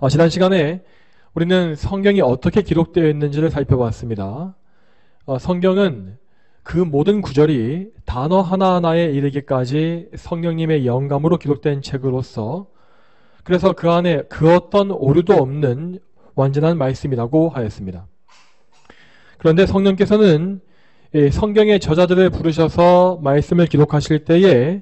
지난 시간에 우리는 성경이 어떻게 기록되어 있는지를 살펴봤습니다. 성경은 그 모든 구절이 단어 하나하나에 이르기까지 성령님의 영감으로 기록된 책으로서 그래서 그 안에 그 어떤 오류도 없는 완전한 말씀이라고 하였습니다. 그런데 성령께서는 성경의 저자들을 부르셔서 말씀을 기록하실 때에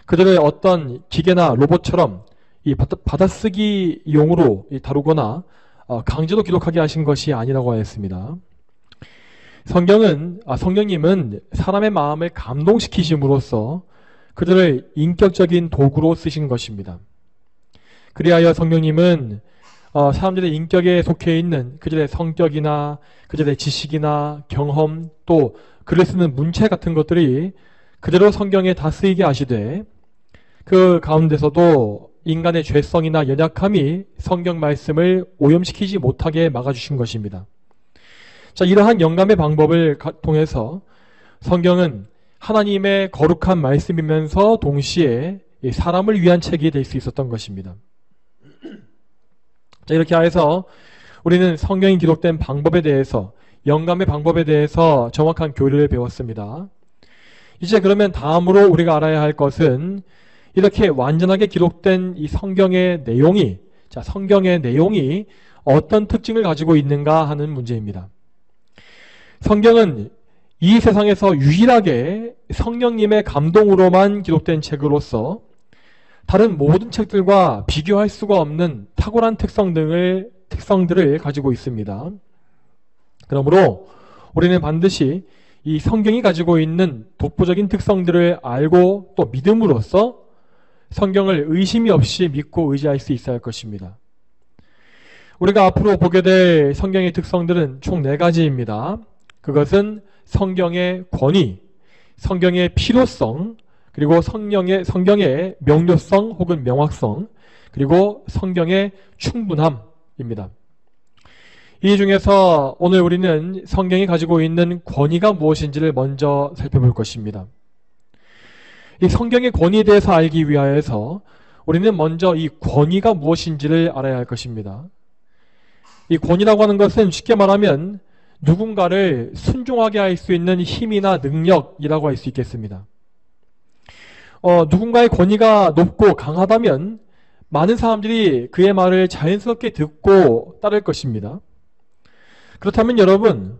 그들을 어떤 기계나 로봇처럼 이 받아쓰기용으로 다루거나 강제로 기록하게 하신 것이 아니라고 하였습니다. 성령님은 사람의 마음을 감동시키심으로써 그들을 인격적인 도구로 쓰신 것입니다. 그리하여 성령님은 사람들의 인격에 속해 있는 그들의 성격이나 그들의 지식이나 경험 또 글을 쓰는 문체 같은 것들이 그대로 성경에 다 쓰이게 하시되 그 가운데서도 인간의 죄성이나 연약함이 성경 말씀을 오염시키지 못하게 막아주신 것입니다. 자, 이러한 영감의 방법을 통해서 성경은 하나님의 거룩한 말씀이면서 동시에 사람을 위한 책이 될 수 있었던 것입니다. 자, 이렇게 해서 우리는 성경이 기록된 방법에 대해서 영감의 방법에 대해서 정확한 교리를 배웠습니다. 이제 그러면 다음으로 우리가 알아야 할 것은 이렇게 완전하게 기록된 이 성경의 내용이 어떤 특징을 가지고 있는가 하는 문제입니다. 성경은 이 세상에서 유일하게 성령님의 감동으로만 기록된 책으로서 다른 모든 책들과 비교할 수가 없는 탁월한 특성들을 가지고 있습니다. 그러므로 우리는 반드시 이 성경이 가지고 있는 독보적인 특성들을 알고 또 믿음으로써 성경을 의심이 없이 믿고 의지할 수 있어야 할 것입니다. 우리가 앞으로 보게 될 성경의 특성들은 총 4가지입니다. 그것은 성경의 권위, 성경의 필요성, 그리고 성경의 명료성 혹은 명확성, 그리고 성경의 충분함입니다. 이 중에서 오늘 우리는 성경이 가지고 있는 권위가 무엇인지를 먼저 살펴볼 것입니다. 이 성경의 권위에 대해서 알기 위하여서 우리는 먼저 이 권위가 무엇인지를 알아야 할 것입니다. 이 권위라고 하는 것은 쉽게 말하면 누군가를 순종하게 할 수 있는 힘이나 능력이라고 할 수 있겠습니다. 누군가의 권위가 높고 강하다면 많은 사람들이 그의 말을 자연스럽게 듣고 따를 것입니다. 그렇다면 여러분,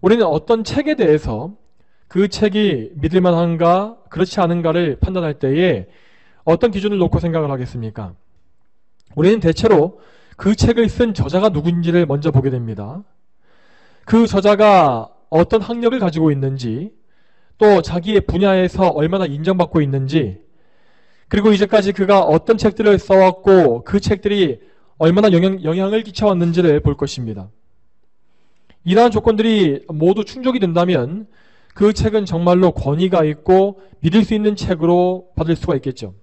우리는 어떤 책에 대해서 그 책이 믿을만한가 그렇지 않은가를 판단할 때에 어떤 기준을 놓고 생각을 하겠습니까? 우리는 대체로 그 책을 쓴 저자가 누군지를 먼저 보게 됩니다. 그 저자가 어떤 학력을 가지고 있는지 또 자기의 분야에서 얼마나 인정받고 있는지 그리고 이제까지 그가 어떤 책들을 써왔고 그 책들이 얼마나 영향을 끼쳐왔는지를 볼 것입니다. 이러한 조건들이 모두 충족이 된다면 그 책은 정말로 권위가 있고 믿을 수 있는 책으로 받을 수가 있겠죠.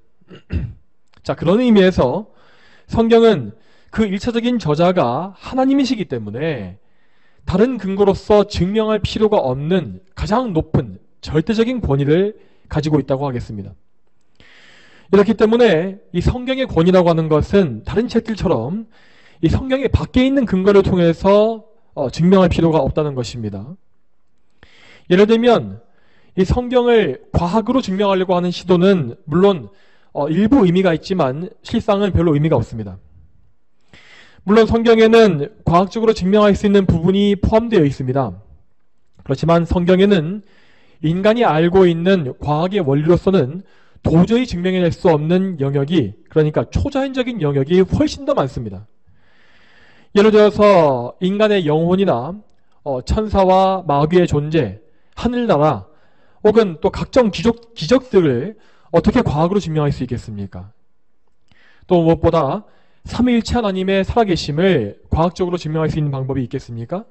자, 그런 의미에서 성경은 그 1차적인 저자가 하나님이시기 때문에 다른 근거로서 증명할 필요가 없는 가장 높은 절대적인 권위를 가지고 있다고 하겠습니다. 이렇기 때문에 이 성경의 권위라고 하는 것은 다른 책들처럼 이 성경의 밖에 있는 근거를 통해서 증명할 필요가 없다는 것입니다. 예를 들면 이 성경을 과학으로 증명하려고 하는 시도는 물론 일부 의미가 있지만 실상은 별로 의미가 없습니다. 물론 성경에는 과학적으로 증명할 수 있는 부분이 포함되어 있습니다. 그렇지만 성경에는 인간이 알고 있는 과학의 원리로서는 도저히 증명해낼 수 없는 영역이, 그러니까 초자연적인 영역이 훨씬 더 많습니다. 예를 들어서 인간의 영혼이나 천사와 마귀의 존재, 하늘나라 혹은 또 각종 기적들을 어떻게 과학으로 증명할 수 있겠습니까? 또 무엇보다 삼위일체 하나님의 살아계심을 과학적으로 증명할 수 있는 방법이 있겠습니까?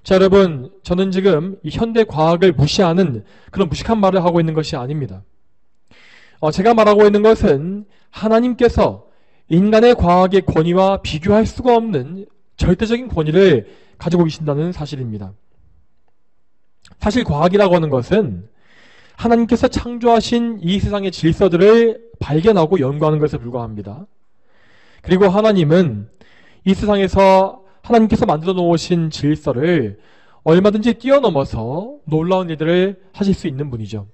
자, 여러분, 저는 지금 이 현대 과학을 무시하는 그런 무식한 말을 하고 있는 것이 아닙니다. 제가 말하고 있는 것은 하나님께서 인간의 과학의 권위와 비교할 수가 없는 절대적인 권위를 가지고 계신다는 사실입니다. 사실 과학이라고 하는 것은 하나님께서 창조하신 이 세상의 질서들을 발견하고 연구하는 것에 불과합니다. 그리고 하나님은 이 세상에서 하나님께서 만들어 놓으신 질서를 얼마든지 뛰어넘어서 놀라운 일들을 하실 수 있는 분이죠.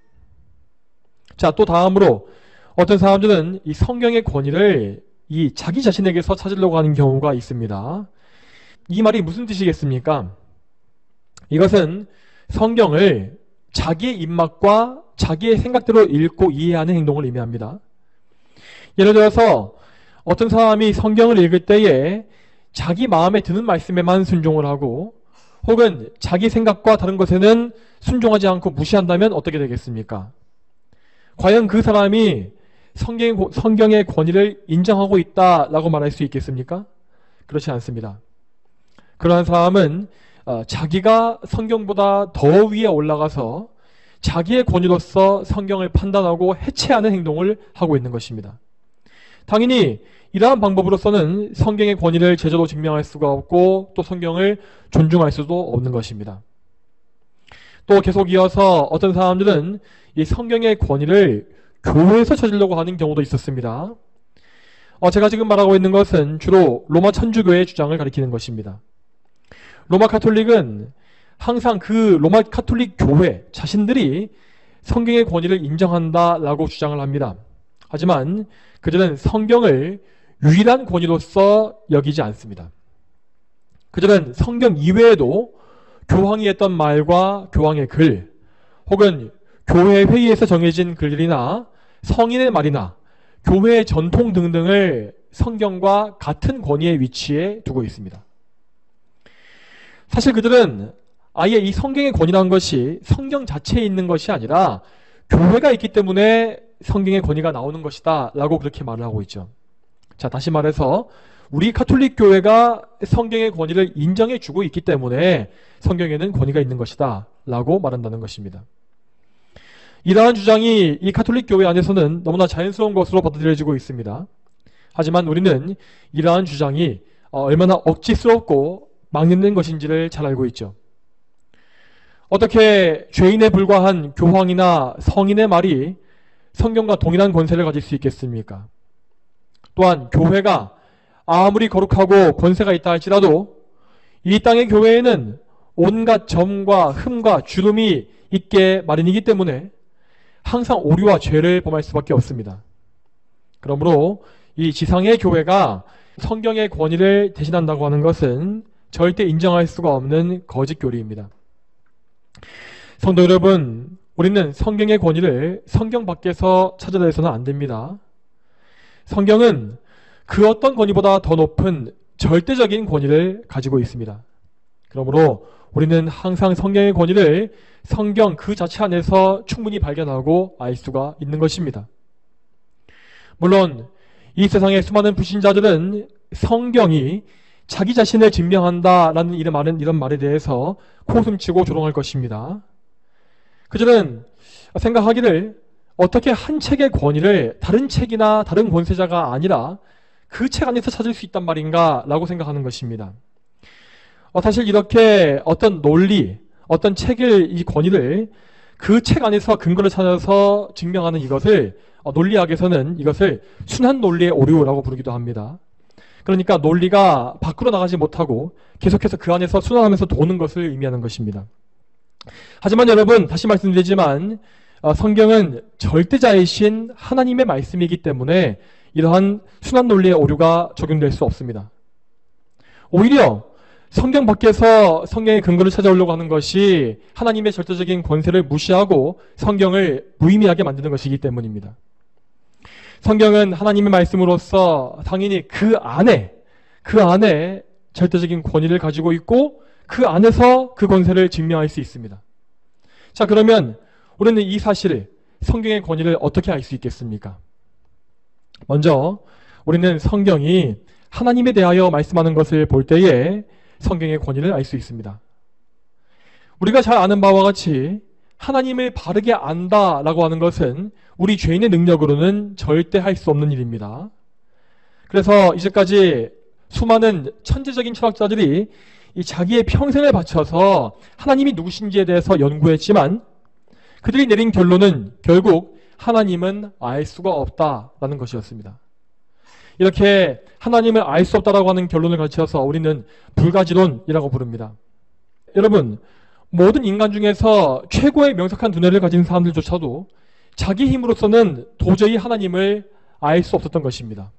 자, 또 다음으로 어떤 사람들은 이 성경의 권위를 이 자기 자신에게서 찾으려고 하는 경우가 있습니다. 이 말이 무슨 뜻이겠습니까? 이것은 성경을 자기의 입맛과 자기의 생각대로 읽고 이해하는 행동을 의미합니다. 예를 들어서 어떤 사람이 성경을 읽을 때에 자기 마음에 드는 말씀에만 순종을 하고 혹은 자기 생각과 다른 것에는 순종하지 않고 무시한다면 어떻게 되겠습니까? 과연 그 사람이 성경의 권위를 인정하고 있다라고 말할 수 있겠습니까? 그렇지 않습니다. 그러한 사람은 자기가 성경보다 더 위에 올라가서 자기의 권위로서 성경을 판단하고 해체하는 행동을 하고 있는 것입니다. 당연히 이러한 방법으로서는 성경의 권위를 제대로 증명할 수가 없고 또 성경을 존중할 수도 없는 것입니다. 또 계속 이어서 어떤 사람들은 이 성경의 권위를 교회에서 찾으려고 하는 경우도 있었습니다. 제가 지금 말하고 있는 것은 주로 로마 천주교의 주장을 가리키는 것입니다. 로마 카톨릭은 항상 그 로마 카톨릭 교회 자신들이 성경의 권위를 인정한다라고 주장을 합니다. 하지만 그들은 성경을 유일한 권위로서 여기지 않습니다. 그들은 성경 이외에도 교황이 했던 말과 교황의 글, 혹은 교회 회의에서 정해진 글들이나 성인의 말이나 교회의 전통 등등을 성경과 같은 권위의 위치에 두고 있습니다. 사실 그들은 아예 이 성경의 권위라는 것이 성경 자체에 있는 것이 아니라 교회가 있기 때문에 성경의 권위가 나오는 것이다 라고 그렇게 말을 하고 있죠. 자, 다시 말해서 우리 카톨릭 교회가 성경의 권위를 인정해 주고 있기 때문에 성경에는 권위가 있는 것이다 라고 말한다는 것입니다. 이러한 주장이 이 카톨릭 교회 안에서는 너무나 자연스러운 것으로 받아들여지고 있습니다. 하지만 우리는 이러한 주장이 얼마나 억지스럽고 막연한 것인지를 잘 알고 있죠. 어떻게 죄인에 불과한 교황이나 성인의 말이 성경과 동일한 권세를 가질 수 있겠습니까? 또한 교회가 아무리 거룩하고 권세가 있다 할지라도 이 땅의 교회에는 온갖 점과 흠과 주름이 있게 마련이기 때문에 항상 오류와 죄를 범할 수밖에 없습니다. 그러므로 이 지상의 교회가 성경의 권위를 대신한다고 하는 것은 절대 인정할 수가 없는 거짓 교리입니다. 성도 여러분, 우리는 성경의 권위를 성경 밖에서 찾아내서는 안 됩니다. 성경은 그 어떤 권위보다 더 높은 절대적인 권위를 가지고 있습니다. 그러므로 우리는 항상 성경의 권위를 성경 그 자체 안에서 충분히 발견하고 알 수가 있는 것입니다. 물론 이 세상의 수많은 불신자들은 성경이 자기 자신을 증명한다라는 이런 말에 대해서 코숨치고 조롱할 것입니다. 그들은 생각하기를 어떻게 한 책의 권위를 다른 책이나 다른 권세자가 아니라 그 책 안에서 찾을 수 있단 말인가 라고 생각하는 것입니다. 사실 이렇게 어떤 논리, 어떤 책의 이 권위를 그 책 안에서 근거를 찾아서 증명하는 이것을 논리학에서는 이것을 순한 논리의 오류라고 부르기도 합니다. 그러니까 논리가 밖으로 나가지 못하고 계속해서 그 안에서 순환하면서 도는 것을 의미하는 것입니다. 하지만 여러분, 다시 말씀드리지만 성경은 절대자이신 하나님의 말씀이기 때문에 이러한 순환 논리의 오류가 적용될 수 없습니다. 오히려 성경 밖에서 성경의 근거를 찾아오려고 하는 것이 하나님의 절대적인 권세를 무시하고 성경을 무의미하게 만드는 것이기 때문입니다. 성경은 하나님의 말씀으로서 당연히 그 안에 절대적인 권위를 가지고 있고 그 안에서 그 권세를 증명할 수 있습니다. 자, 그러면 우리는 이 사실을, 성경의 권위를 어떻게 알 수 있겠습니까? 먼저 우리는 성경이 하나님에 대하여 말씀하는 것을 볼 때에 성경의 권위를 알 수 있습니다. 우리가 잘 아는 바와 같이 하나님을 바르게 안다라고 하는 것은 우리 죄인의 능력으로는 절대 할 수 없는 일입니다. 그래서 이제까지 수많은 천재적인 철학자들이 이 자기의 평생을 바쳐서 하나님이 누구신지에 대해서 연구했지만 그들이 내린 결론은 결국 하나님은 알 수가 없다라는 것이었습니다. 이렇게 하나님을 알 수 없다라고 하는 결론을 가르쳐서 우리는 불가지론이라고 부릅니다. 여러분, 모든 인간 중에서 최고의 명석한 두뇌를 가진 사람들조차도 자기 힘으로서는 도저히 하나님을 알 수 없었던 것입니다.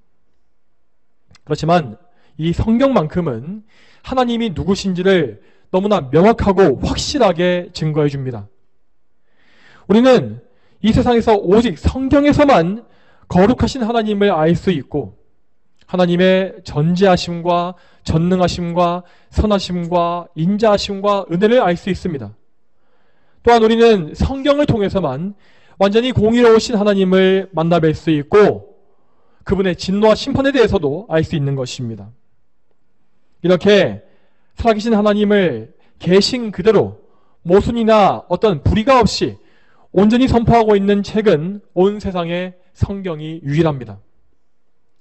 그렇지만 이 성경만큼은 하나님이 누구신지를 너무나 명확하고 확실하게 증거해 줍니다. 우리는 이 세상에서 오직 성경에서만 거룩하신 하나님을 알 수 있고 하나님의 전지하심과 전능하심과 선하심과 인자하심과 은혜를 알 수 있습니다. 또한 우리는 성경을 통해서만 완전히 공의로우신 하나님을 만나뵐 수 있고 그분의 진노와 심판에 대해서도 알 수 있는 것입니다. 이렇게 살아계신 하나님을 계신 그대로 모순이나 어떤 불의가 없이 온전히 선포하고 있는 책은 온 세상에 성경이 유일합니다.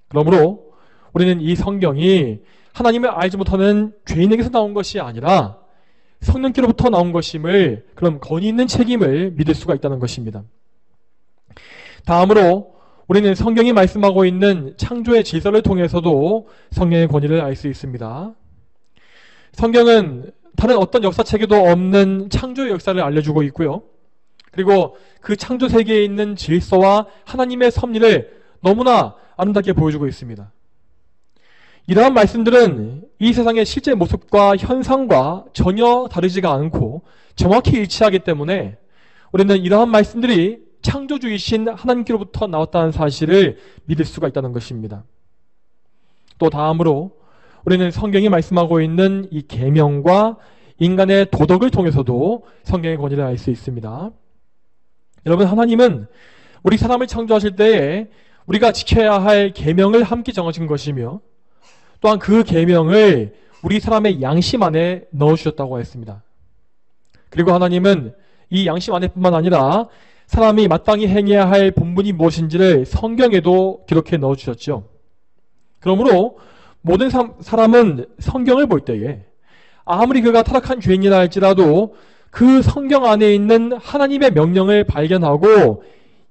그러므로 우리는 이 성경이 하나님을 알지 못하는 죄인에게서 나온 것이 아니라 성령께로부터 나온 것임을, 그런 권위 있는 책임을 믿을 수가 있다는 것입니다. 다음으로 우리는 성경이 말씀하고 있는 창조의 질서를 통해서도 성령의 권위를 알 수 있습니다. 성경은 다른 어떤 역사책에도 없는 창조의 역사를 알려주고 있고요. 그리고 그 창조 세계에 있는 질서와 하나님의 섭리를 너무나 아름답게 보여주고 있습니다. 이러한 말씀들은 이 세상의 실제 모습과 현상과 전혀 다르지가 않고 정확히 일치하기 때문에 우리는 이러한 말씀들이 창조주이신 하나님께로부터 나왔다는 사실을 믿을 수가 있다는 것입니다. 또 다음으로 우리는 성경이 말씀하고 있는 이 계명과 인간의 도덕을 통해서도 성경의 권위를 알 수 있습니다. 여러분, 하나님은 우리 사람을 창조하실 때에 우리가 지켜야 할 계명을 함께 정하신 것이며 또한 그 계명을 우리 사람의 양심 안에 넣어주셨다고 했습니다. 그리고 하나님은 이 양심 안에뿐만 아니라 사람이 마땅히 행해야 할 본분이 무엇인지를 성경에도 기록해 넣어주셨죠. 그러므로 모든 사람은 성경을 볼 때에 아무리 그가 타락한 죄인이라 할지라도 그 성경 안에 있는 하나님의 명령을 발견하고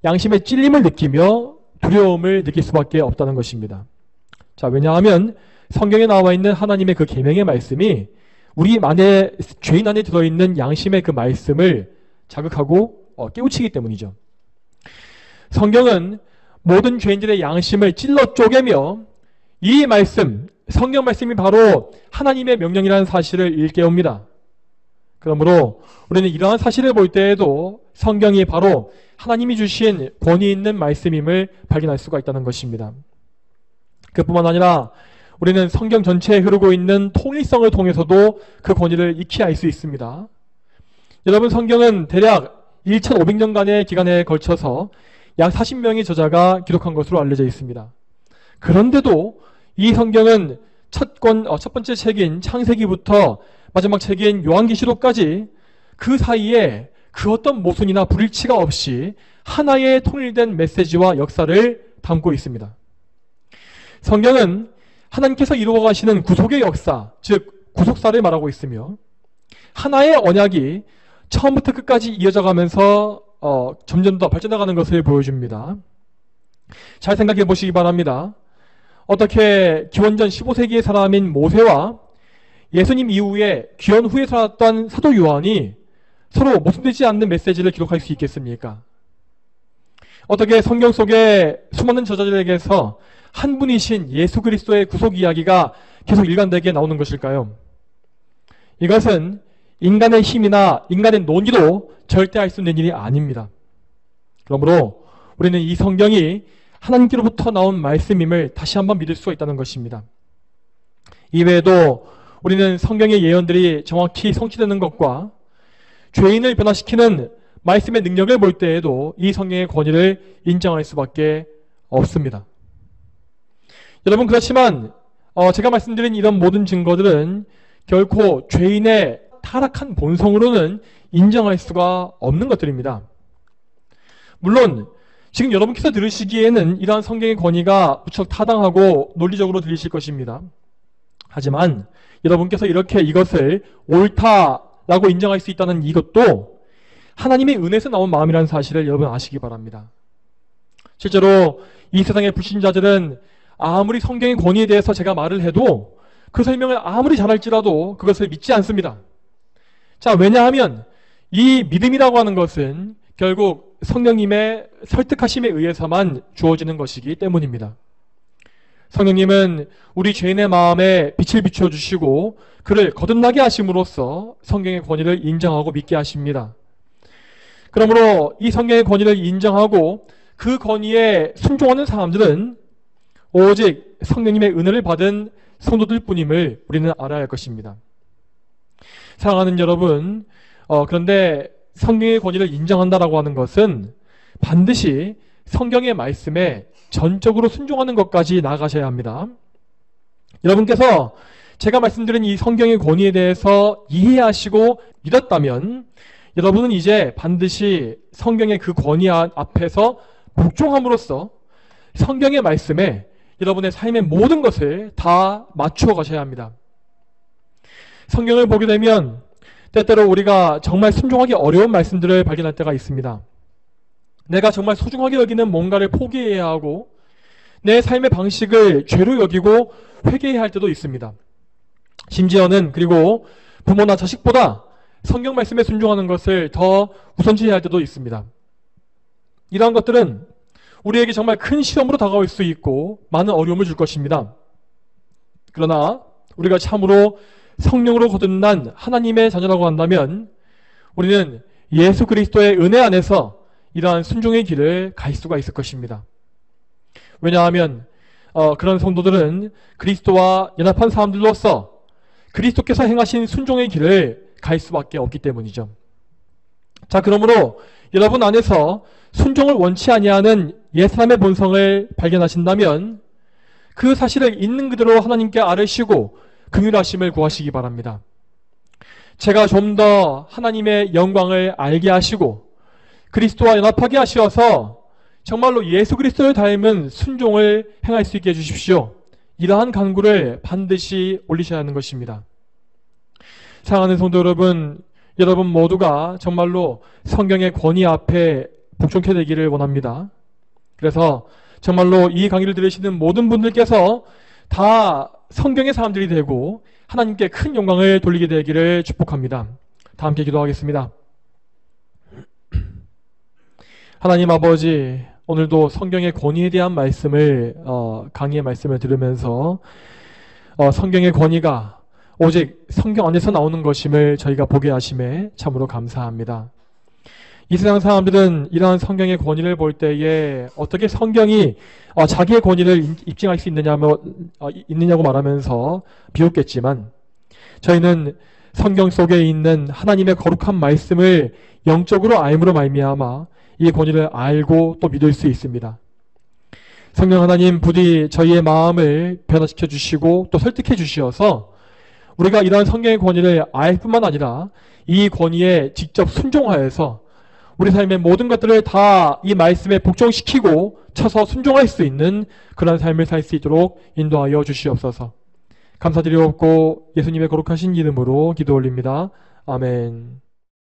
양심의 찔림을 느끼며 두려움을 느낄 수밖에 없다는 것입니다. 자, 왜냐하면 성경에 나와 있는 하나님의 그 계명의 말씀이 우리 안에, 죄인 안에 들어있는 양심의 그 말씀을 자극하고 깨우치기 때문이죠. 성경은 모든 죄인들의 양심을 찔러 쪼개며 이 말씀, 성경 말씀이 바로 하나님의 명령이라는 사실을 일깨웁니다. 그러므로 우리는 이러한 사실을 볼 때에도 성경이 바로 하나님이 주신 권위 있는 말씀임을 발견할 수가 있다는 것입니다. 그뿐만 아니라 우리는 성경 전체에 흐르고 있는 통일성을 통해서도 그 권위를 익히 알 수 있습니다. 여러분, 성경은 대략 1500년간의 기간에 걸쳐서 약 40명의 저자가 기록한 것으로 알려져 있습니다. 그런데도 이 성경은 첫 번째 책인 창세기부터 마지막 책인 요한계시록까지 그 사이에 그 어떤 모순이나 불일치가 없이 하나의 통일된 메시지와 역사를 담고 있습니다. 성경은 하나님께서 이루어 가시는 구속의 역사, 즉 구속사를 말하고 있으며 하나의 언약이 처음부터 끝까지 이어져 가면서 점점 더 발전해가는 것을 보여줍니다. 잘 생각해 보시기 바랍니다. 어떻게 기원전 15세기의 사람인 모세와 예수님 이후에 귀환 후에 살았던 사도 요한이 서로 모순되지 않는 메시지를 기록할 수 있겠습니까? 어떻게 성경 속에 수많은 저자들에게서 한 분이신 예수 그리스도의 구속 이야기가 계속 일관되게 나오는 것일까요? 이것은 인간의 힘이나 인간의 논의로 절대 할 수 있는 일이 아닙니다. 그러므로 우리는 이 성경이 하나님께로부터 나온 말씀임을 다시 한번 믿을 수가 있다는 것입니다. 이외에도 우리는 성경의 예언들이 정확히 성취되는 것과 죄인을 변화시키는 말씀의 능력을 볼 때에도 이 성경의 권위를 인정할 수밖에 없습니다. 여러분, 그렇지만 제가 말씀드린 이런 모든 증거들은 결코 죄인의 타락한 본성으로는 인정할 수가 없는 것들입니다. 물론 지금 여러분께서 들으시기에는 이러한 성경의 권위가 무척 타당하고 논리적으로 들리실 것입니다. 하지만 여러분께서 이렇게 이것을 옳다라고 인정할 수 있다는 이것도 하나님의 은혜에서 나온 마음이라는 사실을 여러분 아시기 바랍니다. 실제로 이 세상의 불신자들은 아무리 성경의 권위에 대해서 제가 말을 해도 그 설명을 아무리 잘할지라도 그것을 믿지 않습니다. 자, 왜냐하면 이 믿음이라고 하는 것은 결국 성령님의 설득하심에 의해서만 주어지는 것이기 때문입니다. 성령님은 우리 죄인의 마음에 빛을 비춰주시고 그를 거듭나게 하심으로써 성경의 권위를 인정하고 믿게 하십니다. 그러므로 이 성경의 권위를 인정하고 그 권위에 순종하는 사람들은 오직 성령님의 은혜를 받은 성도들 뿐임을 우리는 알아야 할 것입니다. 사랑하는 여러분, 그런데 성경의 권위를 인정한다라고 하는 것은 반드시 성경의 말씀에 전적으로 순종하는 것까지 나아가셔야 합니다. 여러분께서 제가 말씀드린 이 성경의 권위에 대해서 이해하시고 믿었다면 여러분은 이제 반드시 성경의 그 권위 앞에서 복종함으로써 성경의 말씀에 여러분의 삶의 모든 것을 다 맞추어 가셔야 합니다. 성경을 보게 되면 때때로 우리가 정말 순종하기 어려운 말씀들을 발견할 때가 있습니다. 내가 정말 소중하게 여기는 뭔가를 포기해야 하고 내 삶의 방식을 죄로 여기고 회개해야 할 때도 있습니다. 심지어는 그리고 부모나 자식보다 성경 말씀에 순종하는 것을 더 우선시해야 할 때도 있습니다. 이러한 것들은 우리에게 정말 큰 시험으로 다가올 수 있고 많은 어려움을 줄 것입니다. 그러나 우리가 참으로 성령으로 거듭난 하나님의 자녀라고 한다면 우리는 예수 그리스도의 은혜 안에서 이러한 순종의 길을 갈 수가 있을 것입니다. 왜냐하면 그런 성도들은 그리스도와 연합한 사람들로서 그리스도께서 행하신 순종의 길을 갈 수밖에 없기 때문이죠. 자, 그러므로 여러분 안에서 순종을 원치 아니하는 옛사람의 본성을 발견하신다면 그 사실을 있는 그대로 하나님께 아뢰시고 긍휼하심을 구하시기 바랍니다. 제가 좀 더 하나님의 영광을 알게 하시고 그리스도와 연합하게 하시어서 정말로 예수 그리스도를 닮은 순종을 행할 수 있게 해주십시오. 이러한 간구를 반드시 올리셔야 하는 것입니다. 사랑하는 성도 여러분, 여러분 모두가 정말로 성경의 권위 앞에 복종케 되기를 원합니다. 그래서 정말로 이 강의를 들으시는 모든 분들께서 다 성경의 사람들이 되고 하나님께 큰 영광을 돌리게 되기를 축복합니다. 다 함께 기도하겠습니다. 하나님 아버지, 오늘도 성경의 권위에 대한 말씀을 강의의 말씀을 들으면서 성경의 권위가 오직 성경 안에서 나오는 것임을 저희가 보게 하심에 참으로 감사합니다. 이 세상 사람들은 이러한 성경의 권위를 볼 때에 어떻게 성경이 자기의 권위를 입증할 수 있느냐고 말하면서 비웃겠지만 저희는 성경 속에 있는 하나님의 거룩한 말씀을 영적으로 알므로 말미암아 이 권위를 알고 또 믿을 수 있습니다. 성령 하나님 부디 저희의 마음을 변화시켜 주시고 또 설득해 주시어서 우리가 이러한 성경의 권위를 알 뿐만 아니라 이 권위에 직접 순종하여서 우리 삶의 모든 것들을 다 이 말씀에 복종시키고 쳐서 순종할 수 있는 그런 삶을 살 수 있도록 인도하여 주시옵소서. 감사드리옵고 예수님의 거룩하신 이름으로 기도 올립니다. 아멘.